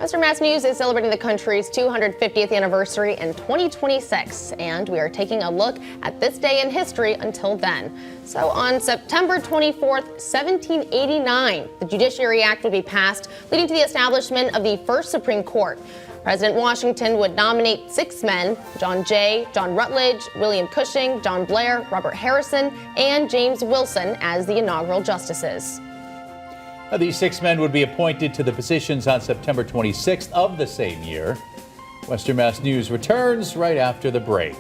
Western Mass News is celebrating the country's 250th anniversary in 2026, and we are taking a look at this day in history until then. So on September 24th, 1789, the Judiciary Act would be passed, leading to the establishment of the first Supreme Court. President Washington would nominate 6 men: John Jay, John Rutledge, William Cushing, John Blair, Robert Harrison, and James Wilson as the inaugural justices. Now, these 6 men would be appointed to the positions on September 26th of the same year. Western Mass News returns right after the break.